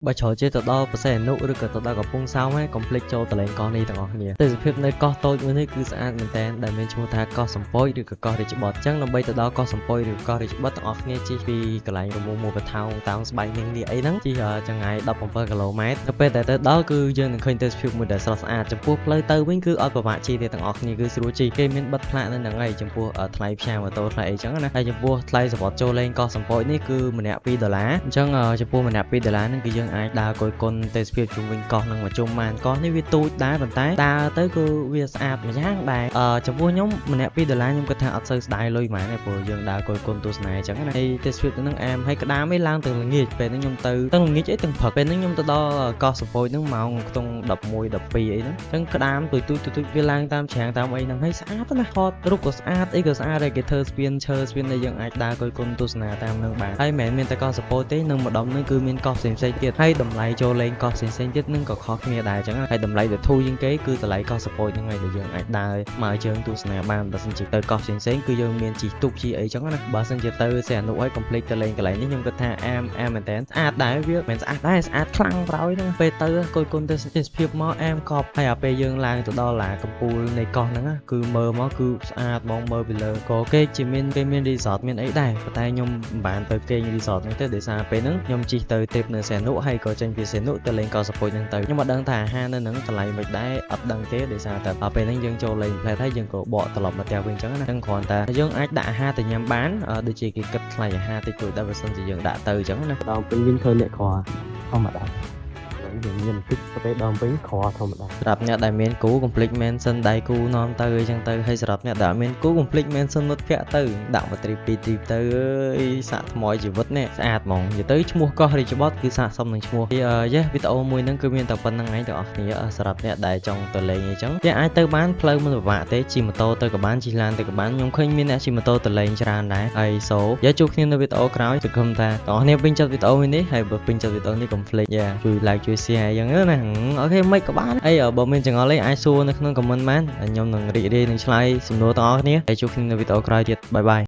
បើចូលចេះទៅដល់ប្រសេះអនុឬក៏ទៅដល់កំពង់សោមហើយកុំភ្លេចចូលតលេងកោះនេះទាំងអស់គ្នាទេសភាពនៅកោះតូចមួយនេះគឺស្អាតមែនទែនដែលមានឈ្មោះថាកោះសំពយឬក៏កោះរាជបុត្រអញ្ចឹងដើម្បីទៅដល់កោះសំពយឬកោះរាជបុត្រទាំងអស់គ្នាជិះពីកន្លែងរមងមួយបថោងតោងស្បែកនាងនេះអីហ្នឹងជិះចម្ងាយ17គីឡូម៉ែត្រទៅពេលដែលទៅដល់គឺយើងនឹងឃើញទេសភាពមួយដែលស្រស់ស្អាតចំពោះផ្លូវទៅវិញគឺអត់ពិបាកជិះទេទាំងអស់គ្នាគឺស្រួលជិះគេមានបិទផ្លាកនៅហ្នឹងហើយចំពោះថ្លៃផ្សាយម៉ូតូថ្លៃអីចឹងណាហើយចំពោះថ្លៃសម្រាប់ចូលលេងកោះសំពយនេះគឺម្នាក់$2អញ្ចឹងចំពោះម្នាក់$2ហ្នឹងគឺយើងអាចដើរគយគន់ទេសភាពជុំវិញកោះនឹងមកជុំបានកោះនេះវាទូចដែរប៉ុន្តែដើរទៅគឺវាស្អាតម្យ៉ាងដែរចំពោះខ្ញុំម្នាក់$2ខ្ញុំគិតថាអត់សូវស្ដាយលុយហ្មងទេព្រោះយើងដើរគយគន់ទស្សនាអញ្ចឹងណាហើយទេសភាពទៅនឹងអែមហើយក្តាមឯងឡើងទៅល្ងាចពេលហ្នឹងខ្ញុំទៅល្ងាចអីទាំងព្រឹកពេលហ្នឹងខ្ញុំទៅដល់កោះសំពយហ្នឹងម៉ោងខ្ទង់11 12អីហ្នឹងអញ្ចឹងក្តាមទូចវាឡើងតាមច្រាំងតាមអីហ្នឹងហើយស្អាតណាស់ថតរូបក៏ស្អាតអីក៏ស្អាតដែរគេធ្វើស្ពានឈើស្ពានដែលយើងអាចដើរគយគន់ទស្សនាតាមនឹងបានហើយមិនមែនមានតែកោះសំពយទេនៅម្ដុំហ្នឹងគឺមានកោះផ្សេងៗទៀតហើយតម្លៃចូលលេងកោះផ្សេងៗទៀតនឹងក៏ខុសគ្នាដែរអញ្ចឹងហើយតម្លៃដែលធូរជាងគេគឺតម្លៃកោះសំពយហ្នឹងហើយដែលយើងអាចដើរមកជើងទស្សនាបានបើសិនជាទៅកោះផ្សេងៗគឺយើងមានជិះទូកជិះអីចឹងណាបើសិនជាទៅសេអនុហើយកុំភ្លេចទៅលេងកន្លែងនេះខ្ញុំគិតថាអែមមែនតើស្អាតដែរវាមិនស្អាតដែរស្អាតខ្លាំងក្រោយហ្នឹងពេលទៅគយគន់ទេសភាពមកអែមកប់ហើយពេលយើងឡើងទៅដល់ឡាកំពូលនៃកោះហ្នឹងគឺមើលមកគឺស្អាតបងមើលពីលើក៏គេមានរីសតមានអីដែរប៉ុន្តែខ្ញុំមិនបានទៅគេងរីសតហ្នឹងទេដោយសារពេលហ្នឹងខ្ញុំជិះទៅទេពនៅសេអនុហើយក៏ចេញពីសេអនុទៅលេងកោះសំពយហ្នឹងទៅខ្ញុំអត់ដឹងថាអាហារនៅហ្នឹងតម្លៃមិនដែរអត់ដឹងទេដោយសារតែពេលហ្នឹងយើងចូលលេងផ្លែហើយយើងក៏បកត្រឡប់មកផ្ទះវិញអញ្ចឹងណាហ្នឹងគ្រាន់តែយើងអាចដាក់អាហារទៅញ៉ាំបានដូចជាគេគិតថ្លៃអាហារតិចតួចដែរបើសិនជាយើងដាក់ទៅអញ្ចឹងណាដល់ពេញវិញធ្វើអ្នកក្រធម្មតាយើងមានទឹកទៅពេលដល់វិញក្រធម្មតាសម្រាប់អ្នកដែលមានគូកុំភ្លេចមែនសិនដៃគូនាំទៅអីចឹងទៅហើយសម្រាប់អ្នកដែលមានគូកុំភ្លេចមែនសិនមិត្តភក្តិទៅដាក់មកទ្រីពីទ្រីទៅអើយសាក់ថ្មជីវិតនេះស្អាតហ្មងនិយាយទៅឈ្មោះកោះរាជបុត្រគឺសាកសមនឹងឈ្មោះវីដេអូមួយហ្នឹងគឺមានតែប៉ុណ្្នឹងឯងទាំងអស់គ្នាសម្រាប់អ្នកដែលចង់ទៅលេងអីចឹងគេអាចទៅបានផ្លូវមិនពិបាកទេជិះម៉ូតូទៅក៏បានជិះឡានទៅក៏បានខ្ញុំឃើញមានអ្នកជិះម៉ូតូទៅលេងច្រើនដែរហើយយកជួបគ្នានៅវីដេអូក្រោយសង្ឃឹមថាទាំងអស់គ្នាពេញចិត្តវីដេអូនេះហើយបើពេញចិត្តវីដេអូនេះកុំភ្លេចជួយ like ជួយ share អីចឹងណាអូខេមិនក៏បានហើយបើមានចង្អុលអីអាចសួរនៅក្នុង comment បានខ្ញុំនឹងរីករាយនឹងឆ្លើយសំណួរទាំងអស់គ្នាហើយជួបគ្នានៅវីដេអូក្រោយទៀតបាយបាយ